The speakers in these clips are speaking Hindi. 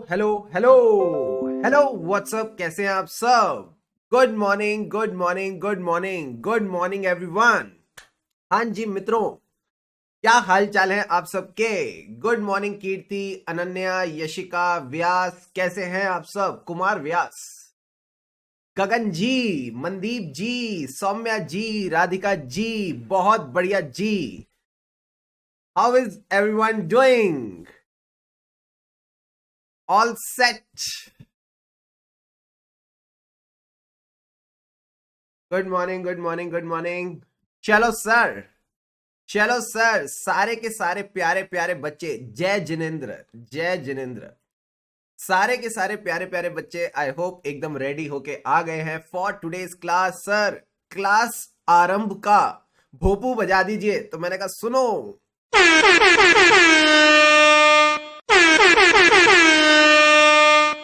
हेलो हेलो हेलो व्हाट्सअप, कैसे हैं आप सब? Good morning, good morning, good morning, good morning everyone. हाँ जी मित्रों, क्या हाल चाल है आप सबके? गुड मॉर्निंग कीर्ति, अनन्या, यशिका, व्यास, कैसे हैं आप सब? कुमार व्यास, गगन जी, मनदीप जी, सौम्या जी, राधिका जी, बहुत बढ़िया जी। How is everyone doing? All set? Good morning, good morning, good morning. चलो सर, चलो सर, सारे के सारे प्यारे प्यारे बच्चे, जय जिनेन्द्र, जय जिनेन्द्र। सारे के सारे प्यारे प्यारे बच्चे आई होप एकदम रेडी होके आ गए हैं for today's class. Sir, class आरंभ का भोपू बजा दीजिए। तो मैंने कहा सुनो,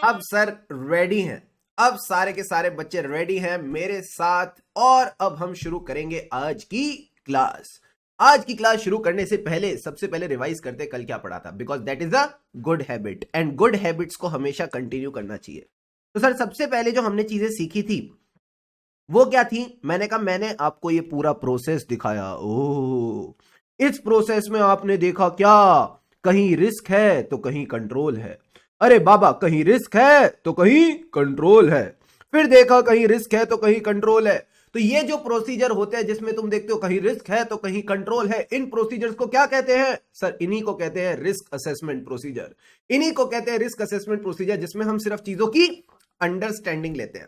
अब सर रेडी हैं, अब सारे के सारे बच्चे रेडी हैं मेरे साथ, और अब हम शुरू करेंगे आज की क्लास। आज की क्लास शुरू करने से पहले सबसे पहले रिवाइज करते कल क्या पढ़ा था, because that is a good habit and good habits को हमेशा कंटिन्यू करना चाहिए। तो सर सबसे पहले जो हमने चीजें सीखी थी वो क्या थी? मैंने कहा मैंने आपको ये पूरा प्रोसेस दिखाया। ओह, इस प्रोसेस में आपने देखा क्या? कहीं रिस्क है तो कहीं कंट्रोल है। अरे बाबा, कहीं रिस्क है तो कहीं कंट्रोल है। फिर देखा कहीं रिस्क है तो कहीं कंट्रोल है। तो ये जो प्रोसीजर होते हैं जिसमें तुम देखते हो कहीं रिस्क है तो कहीं कंट्रोल है, इन प्रोसीजर्स को क्या कहते हैं? सर इन्हीं को कहते हैं रिस्क असेसमेंट प्रोसीजर। इन्हीं को कहते हैं रिस्क असेसमेंट प्रोसीजर, जिसमें हम सिर्फ चीजों की अंडरस्टैंडिंग लेते हैं,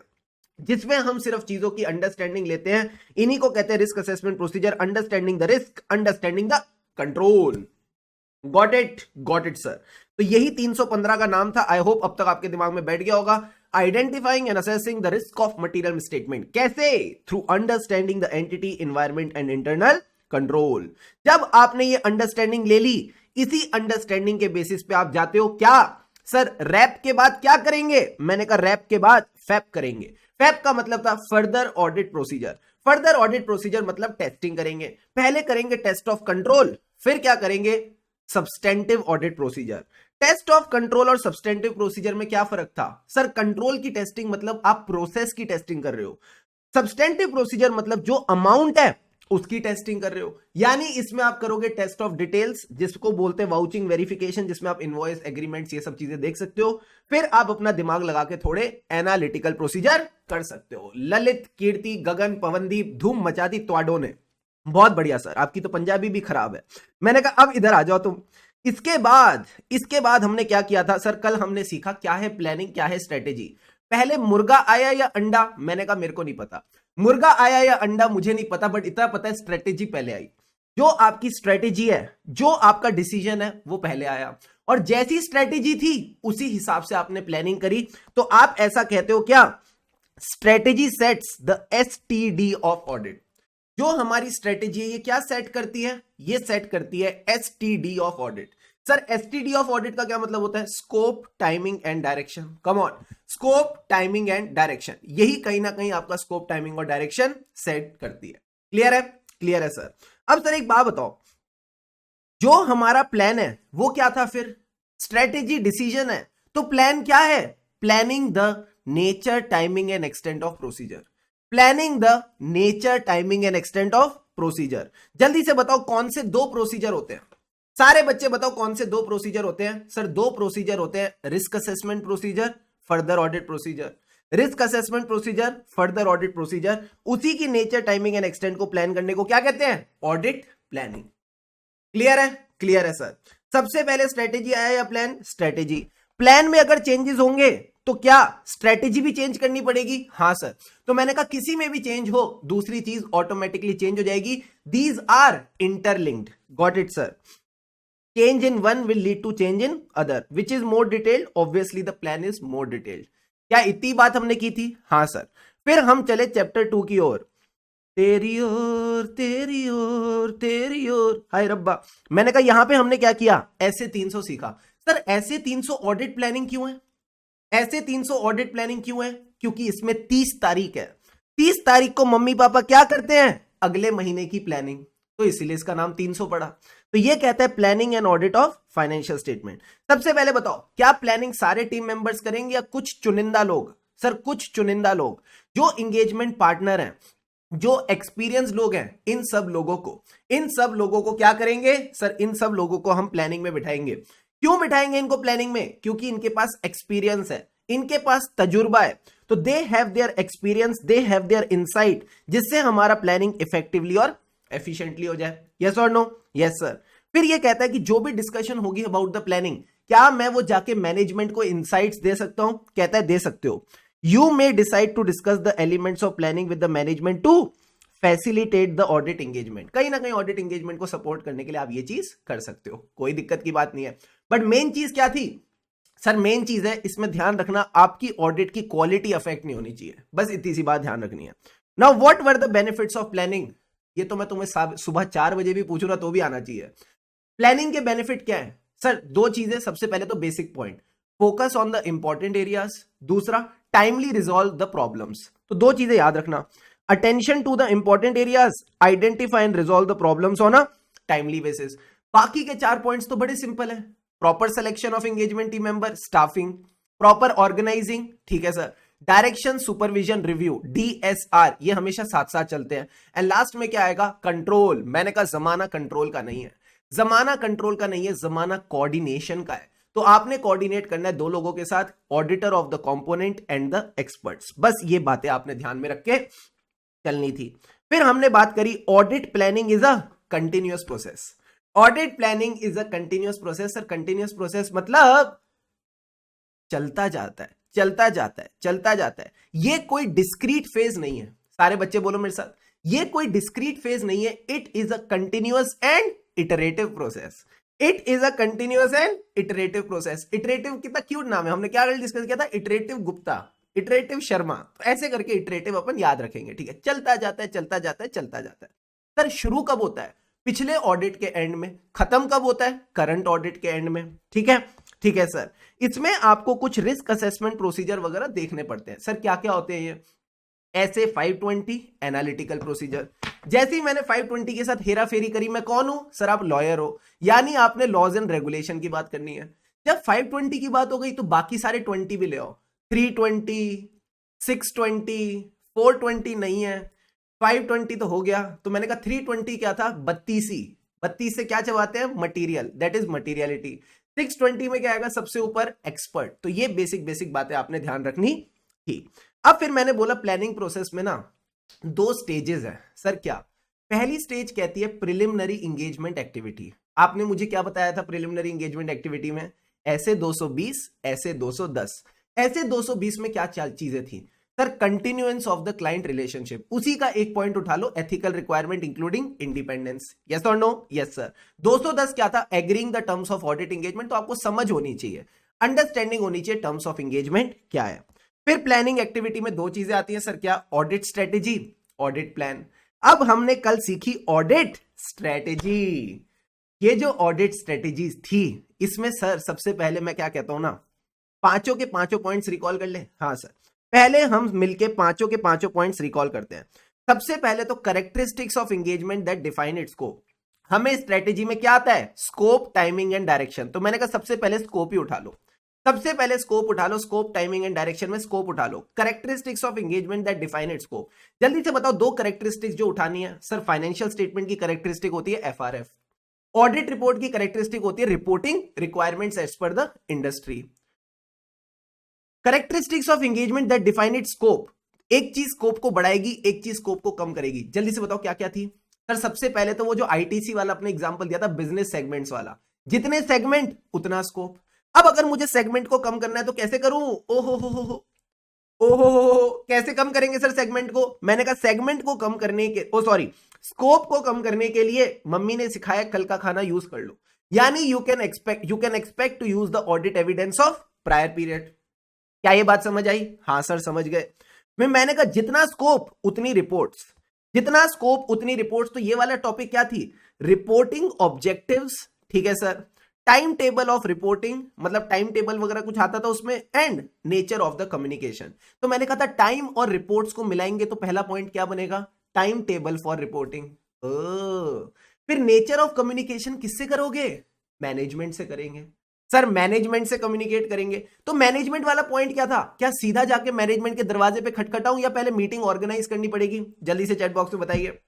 जिसमें हम सिर्फ चीजों की अंडरस्टैंडिंग लेते हैं। इन्हीं को कहते हैं risk assessment procedure. Understanding the risk, understanding the control. Got it? Got it sir. तो यही 315 का नाम था। आई होप अब तक आपके दिमाग में बैठ गया होगा। Identifying and assessing the risk of material misstatement. कैसे? Through understanding the entity, environment and internal control. जब आपने ये अंडरस्टैंडिंग ले ली, इसी अंडरस्टैंडिंग के बेसिस पे आप जाते हो क्या? सर रैप के बाद क्या करेंगे? मैंने कहा रैप के बाद फैप करेंगे। फैप का मतलब था further audit procedure. Further audit procedure मतलब टेस्टिंग करेंगे। पहले करेंगे टेस्ट ऑफ कंट्रोल, फिर क्या करेंगे? Substantive audit procedure. Test of control और सब्सटेंटिव प्रोसीजर में क्या फर्क था? सर कंट्रोल की टेस्टिंग मतलब आप प्रोसेस की टेस्टिंग कर रहे हो, सब्सटेंटिव प्रोसीजर मतलब जो अमाउंट है उसकी टेस्टिंग कर रहे हो। यानी इसमें आप करोगे टेस्ट ऑफ डिटेल्स, जिसको बोलते हैं वाउचिंग वेरिफिकेशन, जिसमें आप इनवॉइस, एग्रीमेंट्स, ये सब चीजें देख सकते हो। फिर आप अपना दिमाग लगा के थोड़े एनालिटिकल प्रोसीजर कर सकते हो। ललित, कीर्ति, गगन, पवनदीप, धूम मचा दी त्वाडो ने। बहुत बढ़िया सर, आपकी तो पंजाबी भी खराब है। मैंने कहा अब इधर आ जाओ तुम। इसके बाद हमने क्या किया था? सर कल हमने सीखा क्या है प्लानिंग, क्या है स्ट्रेटेजी। पहले मुर्गा आया या अंडा? मैंने कहा मेरे को नहीं पता। मुर्गा आया या अंडा मुझे नहीं पता, बट इतना पता है स्ट्रेटेजी पहले आई। जो आपकी स्ट्रेटेजी है, जो आपका डिसीजन है, वो पहले आया। और जैसी स्ट्रेटेजी थी उसी हिसाब से आपने प्लानिंग करी। तो आप ऐसा कहते हो क्या? Strategy sets the STD of audit. जो हमारी स्ट्रेटेजी है ये क्या सेट करती है? ये सेट करती है STD of audit. Sir STD of audit का क्या मतलब होता है? Scope, timing and direction. Come on, scope, timing and direction. यही कहीं ना कहीं आपका स्कोप, टाइमिंग और डायरेक्शन सेट करती है। क्लियर है? क्लियर है सर। अब सर एक बात बताओ, जो हमारा प्लान है वो क्या था? फिर स्ट्रेटेजी, डिसीजन है, तो प्लान क्या है? Planning the nature, timing and extent of procedure. Planning the nature, timing and extent of procedure. जल्दी से बताओ कौन से दो प्रोसीजर होते हैं? सारे बच्चे बताओ कौन से दो प्रोसीजर होते हैं? सर दो प्रोसीजर होते हैं, risk assessment procedure, further audit procedure. Risk assessment procedure, further audit procedure, उसी की नेचर, टाइमिंग एंड एक्सटेंट को प्लान करने को क्या कहते हैं? Audit planning. क्लियर है? क्लियर है सर। सबसे पहले स्ट्रेटेजी आया या प्लान? स्ट्रेटेजी। प्लान में अगर चेंजेस होंगे तो क्या स्ट्रेटेजी भी चेंज करनी पड़ेगी? हाँ सर। तो मैंने कहा किसी में भी चेंज हो दूसरी चीज ऑटोमेटिकली चेंज हो जाएगी। These are interlinked. Got it sir. Change in one will lead to change in other, which is more detailed. Obviously the plan is more detailed. क्या इतनी बात हमने की थी? हाँ सर। फिर हम चले चैप्टर 2 की ओर। तेरी ओर, तेरी ओर, तेरी ओर, हाय रब्बा। मैंने कहा यहां पे हमने क्या किया? ऐसे 300 सीखा। सर ऐसे 300 ऑडिट प्लानिंग क्यों है? ऐसे 300 ऑडिट प्लानिंग क्यों है? क्योंकि इसमें 30 तारीख है। 30 तारीख को मम्मी पापा क्या करते हैं? अगले महीने की प्लानिंग। तो इसीलिए इसका नाम 300 पड़ा। तो तो ये कहता है planning and audit of financial statement. सबसे पहले बताओ, क्या प्लानिंग सारे टीम मेंबर्स करेंगे या कुछ चुनिंदा लोग? सर कुछ चुनिंदा लोग, जो इंगेजमेंट पार्टनर हैं, जो एक्सपीरियंस लोग हैं, इन सब लोगों को क्या करेंगे सर? इन सब लोगों को हम प्लानिंग में बिठाएंगे। क्यों बिठाएंगे इनको प्लानिंग में? क्योंकि इनके पास एक्सपीरियंस है, इनके पास तजुर्बा है, तो they have their experience, they have their insight, जिससे हमारा प्लानिंग इफेक्टिवली और एफिशिएंटली हो जाए। यस और नो? Yes sir. फिर ये कहता है कि जो भी डिस्कशन होगी अबाउट द प्लानिंग, क्या मैं वो जाके मैनेजमेंट को इनसाइट्स दे सकता हूं? कहता है दे सकते हो। You may decide to discuss the elements of planning with the management to facilitate the audit engagement. कहीं ना कहीं ऑडिट एंगेजमेंट को सपोर्ट करने के लिए आप ये चीज कर सकते हो, कोई दिक्कत की बात नहीं है। बट मेन चीज क्या थी सर? मेन चीज है इसमें ध्यान रखना, आपकी ऑडिट की क्वालिटी अफेक्ट नहीं होनी चाहिए, बस इतनी सी बात ध्यान रखनी है। Now what were the benefits of planning? ये तो मैं तुम्हें सुबह 4 बजे भी पूछू ना तो भी आना चाहिए। प्लानिंग के बेनिफिट क्या है सर? दो चीजें। सबसे पहले तो basic point, focus on the important areas, दूसरा टाइमली रिजॉल्व द प्रॉब्लम्स। तो दो चीजें याद रखना, attention to the important areas, identify and resolve the problems on a timely basis. बाकी के 4 पॉइंट्स तो बड़े सिंपल है, proper selection of engagement team member, staffing, proper organising, ठीक है sir, direction, supervision, review, DSR, ये हमेशा साथ साथ चलते हैं। एंड लास्ट में क्या आएगा? कंट्रोल। मैंने कहा जमाना कंट्रोल का नहीं है, जमाना कंट्रोल का नहीं है, जमाना कोऑर्डिनेशन का है। तो आपने कोऑर्डिनेट करना है 2 लोगों के साथ, auditor of the component and the experts. बस ये बातें आपने ध्यान में रख के चलनी थी। फिर हमने बात करी audit planning is a continuous process. Audit planning is a continuous process. Sir continuous process मतलब चलता जाता है, चलता जाता है, चलता जाता है। ये कोई डिस्क्रीट फेज नहीं है। सारे बच्चे बोलो मेरे साथ, ये कोई डिस्क्रीट फेज नहीं है। It is a continuous and iterative process. It is a continuous and iterative process. Iterative कितना क्यूट नाम है, हमने क्या डिस्कस किया था? Iterative Gupta, iterative Sharma. तो ऐसे करके इटरेटिव अपन याद रखेंगे, ठीक है? चलता जाता है, चलता जाता है, चलता जाता है। सर शुरू कब होता है? पिछले ऑडिट के एंड में। खत्म कब होता है? करंट ऑडिट के एंड में, ठीक है? ठीक है सर। इसमें आपको कुछ रिस्क असेसमेंट प्रोसीजर वगैरह देखने पड़ते हैं। सर क्या क्या होते हैं ये? ऐसे 520 एनालिटिकल प्रोसीजर। जैसे ही मैंने 520 के साथ हेरा फेरी करी, मैं कौन हूं सर? आप लॉयर हो, यानी आपने लॉज एंड रेगुलेशन की बात करनी है। जब 520 की बात हो गई तो बाकी सारे 20 भी ले आओ। 320, 620, 420 नहीं है, 520 तो हो गया। तो मैंने कहा 320 क्या था? 32। 32 से क्या चबाते हैं? Material, that is materiality. 620 में क्या आएगा? सबसे ऊपर एक्सपर्ट। तो ये बेसिक बातें आपने ध्यान रखनी थी। अब फिर मैंने बोला प्लानिंग प्रोसेस में ना 2 स्टेजेस है। सर क्या? पहली स्टेज कहती है प्रिलिमिनरी इंगेजमेंट एक्टिविटी। आपने मुझे क्या बताया था प्रिलिमिनरी इंगेजमेंट एक्टिविटी में? ऐसे 220, ऐसे 210। ऐसे 220 में क्या चीजें थी sir? Continuance of the client relationship. उसी का एक पॉइंट उठा लो, ethical requirement including independence. Yes और नो? Yes sir. 210 क्या था? Agreeing the terms of audit engagement. तो आपको समझ होनी चाहिए, अंडरस्टैंडिंग होनी चाहिए टर्म्स ऑफ एंगेजमेंट क्या है। फिर प्लानिंग एक्टिविटी में 2 चीजें आती हैं सर, क्या? Audit strategy, audit plan. अब हमने कल सीखी ऑडिट स्ट्रेटेजी। ये जो ऑडिट स्ट्रेटेजीज थी, इसमें सर सबसे पहले मैं क्या कहता हूं ना, पांचों के पांचों पॉइंट्स रिकॉल कर ले। हाँ सर, पहले हम मिलके पांचों के पांचों पॉइंट्स रिकॉल करते हैं। सबसे पहले तो characteristics of engagement that define its scope. हमें स्ट्रेटेजी में क्या आता है? Scope, timing and direction. तो मैंने कहा सबसे पहले स्कोप ही उठा लो, सबसे पहले स्कोप उठा लो। स्कोप, टाइमिंग एंड डायरेक्शन में स्कोप उठा लो। Characteristics of engagement that define its scope, जल्दी से बताओ 2 कैरेक्टरिस्टिक्स जो उठानी है। सर फाइनेंशियल स्टेटमेंट की कैरेक्टरिस्टिक होती है एफआरएफ, ऑडिट रिपोर्ट की कैरेक्टरिस्टिक होती है reporting requirements as per the industry. Characteristics of engagement that define its scope, एक चीज स्कोप को बढ़ाएगी, एक चीज स्कोप को कम करेगी। जल्दी से बताओ क्या क्या थी सर? सबसे पहले तो वो जो आईटीसी वाला अपने एग्जांपल दिया था, बिजनेस सेगमेंट्स वाला, जितने सेगमेंट उतना स्कोप। अब अगर मुझे सेगमेंट को कम करना है तो कैसे करूं? ओहो, कैसे कम करेंगे सर सेगमेंट को? मैंने कहा सेगमेंट को कम करने के स्कोप को कम करने के लिए मम्मी ने सिखाया कल का खाना यूज कर लो। यानी you can expect to use the audit evidence of prior period. क्या ये बात समझ आई? हाँ सर समझ गए। मैंने कहा जितना स्कोप उतनी रिपोर्ट्स, जितना स्कोप उतनी रिपोर्ट्स। तो ये वाला टॉपिक क्या थी? रिपोर्टिंग ऑब्जेक्टिव्स, ठीक है sir. Time table of reporting, मतलब टाइम टेबल वगैरह कुछ आता था उसमें, and nature of the communication. तो मैंने कहा था टाइम और रिपोर्ट्स को मिलाएंगे तो पहला पॉइंट क्या बनेगा? Time table for reporting. फिर नेचर ऑफ कम्युनिकेशन किससे करोगे? मैनेजमेंट से करेंगे। सर मैनेजमेंट से कम्युनिकेट करेंगे, तो मैनेजमेंट वाला पॉइंट क्या था? क्या सीधा जाके मैनेजमेंट के दरवाजे पे खटखटाऊं या पहले मीटिंग ऑर्गेनाइज करनी पड़ेगी? जल्दी से चैट बॉक्स में बताइए।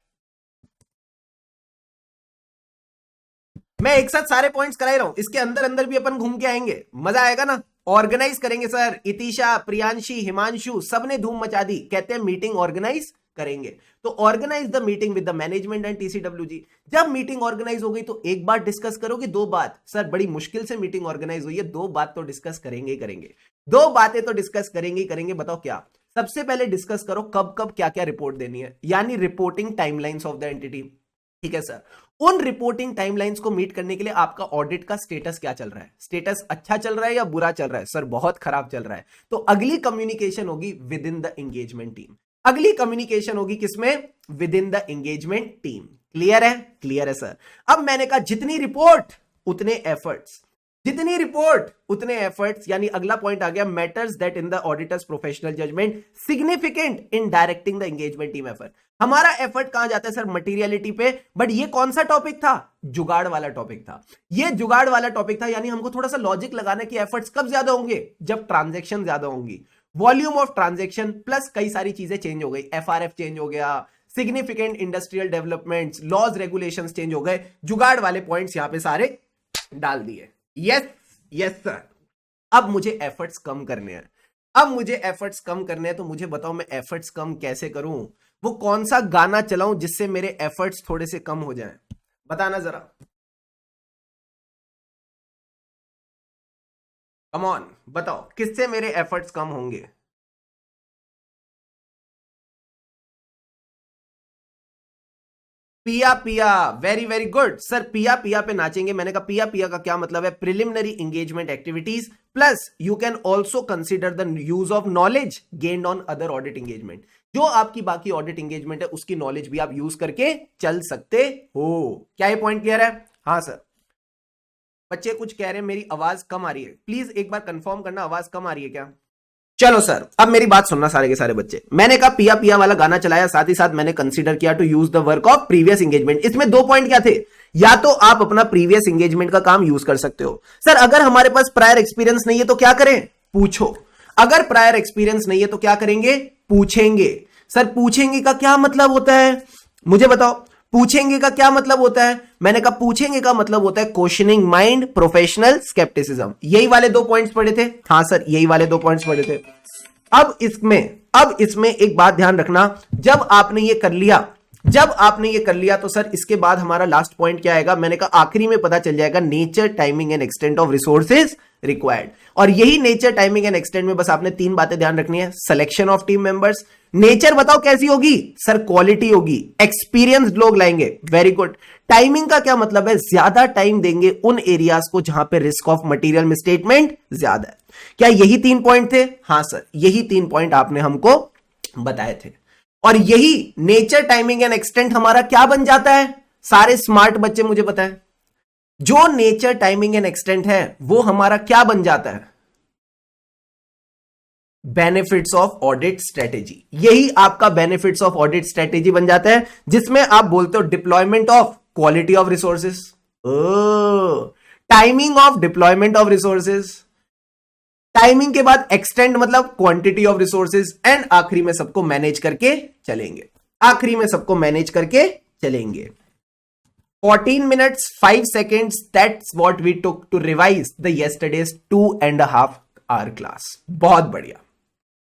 मैं एक साथ सारे पॉइंट्स करा ही रहा हूं, इसके अंदर अंदर भी अपन घूम के आएंगे, मजा आएगा ना। ऑर्गेनाइज करेंगे सर, इतिशा, प्रियांशी, हिमांशु सबने धूम मचा दी, कहते हैं मीटिंग ऑर्गेनाइज करेंगे। तो organise the meeting with the management and TCWG. जब मीटिंग ऑर्गेनाइज हो गई तो एक बात डिस्कस करोगे, दो बात? सर बड़ी मुश्किल से मीटिंग ऑर्गेनाइज हुई है, दो बात तो डिस्कस करेंगे ही करेंगे, दो बातें तो डिस्कस करेंगे ही करेंगे। बताओ क्या? सबसे पहले डिस्कस करो कब कब क्या क्या रिपोर्ट देनी है, यानी reporting timelines of the entity. ठीक है सर, उन रिपोर्टिंग टाइमलाइंस को मीट करने के लिए आपका ऑडिट का स्टेटस क्या चल रहा है? स्टेटस अच्छा चल रहा है या बुरा चल रहा है? सर बहुत खराब चल रहा है। तो अगली कम्युनिकेशन होगी with in the engagement team. अगली कम्युनिकेशन होगी किसमें? With in the engagement team. Clear है? क्लियर है सर। अब मैंने कहा जितनी रिपोर्ट उतने एफर्ट्स, जितनी रिपोर्ट उतने एफर्ट्स, यानी अगला पॉइंट आ गया, matters that in the auditor's professional judgement significant in directing the engagement team effort. हमारा एफर्ट कहां जाता है सर? मटीरियलिटी पे। बट ये कौन सा टॉपिक था? जुगाड़ वाला टॉपिक था। ये जुगाड़ वाला टॉपिक था, यानी हमको थोड़ा सा लॉजिक लगाना कि एफर्ट्स कब ज्यादा होंगे? जब ट्रांजैक्शन ज्यादा होंगी, वॉल्यूम ऑफ ट्रांजैक्शन प्लस कई सारी चीजें चेंज हो गई, एफआरएफ चेंज हो गया, significant industrial developments, laws regulations change हो गए। जुगाड़ वाले पॉइंट्स यहां पे सारे डाल दिए। Yes yes sir. अब मुझे एफर्ट्स कम करने हैं, अब मुझे एफर्ट्स कम करने हैं, तो मुझे बताओ मैं एफर्ट्स कम कैसे करूं? वो कौन सा गाना चलाऊं जिससे मेरे एफर्ट्स थोड़े से कम हो जाएं? बताना जरा, कम ऑन बताओ, किससे मेरे एफर्ट्स कम होंगे? पिया पिया, वेरी वेरी गुड सर। पिया पिया पे नाचेंगे। मैंने कहा पिया पिया का क्या मतलब है? Preliminary engagement activities plus you can also consider the use of knowledge gained on other audit engagement. जो आपकी बाकी ऑडिट एंगेजमेंट है उसकी नॉलेज भी आप यूज करके चल सकते हो। क्या ये पॉइंट क्लियर है? हाँ सर। बच्चे कुछ कह रहे हैं मेरी आवाज कम आ रही है, प्लीज एक बार कंफर्म करना आवाज कम आ रही है क्या? चलो सर, अब मेरी बात सुनना सारे के सारे बच्चे। मैंने कहा पिया पिया वाला गाना चलाया, साथ ही साथ मैंने कंसीडर किया to use the work of previous engagement. इसमें दो पॉइंट क्या थे? या तो आप अपना प्रीवियस एंगेजमेंट का काम यूज कर सकते हो। सर अगर हमारे पास प्रायर एक्सपीरियंस नहीं है तो क्या करें? पूछो। अगर प्रायर एक्सपीरियंस नहीं है तो क्या करेंगे? पूछेंगे। सर पूछेंगे का क्या मतलब होता है? मुझे बताओ, पूछेंगे का क्या मतलब होता है? मैंने कहा पूछेंगे का मतलब होता है क्वेश्चनिंग माइंड, प्रोफेशनल स्केप्टिसिज्म। यही वाले दो पॉइंट्स पढ़े थे। हाँ सर, यही वाले दो पॉइंट्स पढ़े थे। अब इसमें एक बात ध्यान रखना, जब आपने ये कर लिया, जब आपने ये कर लिया तो सर इसके बाद हमारा लास्ट पॉइंट क्या आएगा? मैंने कहा आखिरी में पता चल जाएगा nature, timing and extent of resources required. और यही नेचर, टाइमिंग एंड एक्सटेंट में बस आपने तीन बातें ध्यान रखनी है। Selection of team members, nature बताओ कैसी होगी? सर क्वालिटी होगी, एक्सपीरियंस्ड लोग लाएंगे, वेरी गुड। टाइमिंग का क्या मतलब है? ज्यादा टाइम देंगे उन एरियाज को जहां पे रिस्क ऑफ मटेरियल मिसस्टेटमेंट ज्यादा है। क्या यही तीन पॉइंट थे? हाँ सर, यही तीन पॉइंट आपने हमको बताए थे। और यही नेचर, टाइमिंग एंड एक्सटेंट हमारा क्या बन जाता है? सारे स्मार्ट बच्चे मुझे बताएं, जो नेचर, टाइमिंग एंड एक्सटेंट है वो हमारा क्या बन जाता है? Benefits of audit strategy. यही आपका बेनिफिट्स ऑफ ऑडिट स्ट्रेटेजी बन जाता है, जिसमें आप बोलते हो deployment of quality of resources, timing of deployment of resources, timing के बाद एक्सटेंड मतलब क्वांटिटी ऑफ रिसोर्सेज, एंड आखिरी में सबको मैनेज करके चलेंगे। आखिरी में सबको मैनेज करके चलेंगे। 14 minutes 5 seconds, that's what we took to revise the yesterday's 2.5 hour class। बहुत बढ़िया।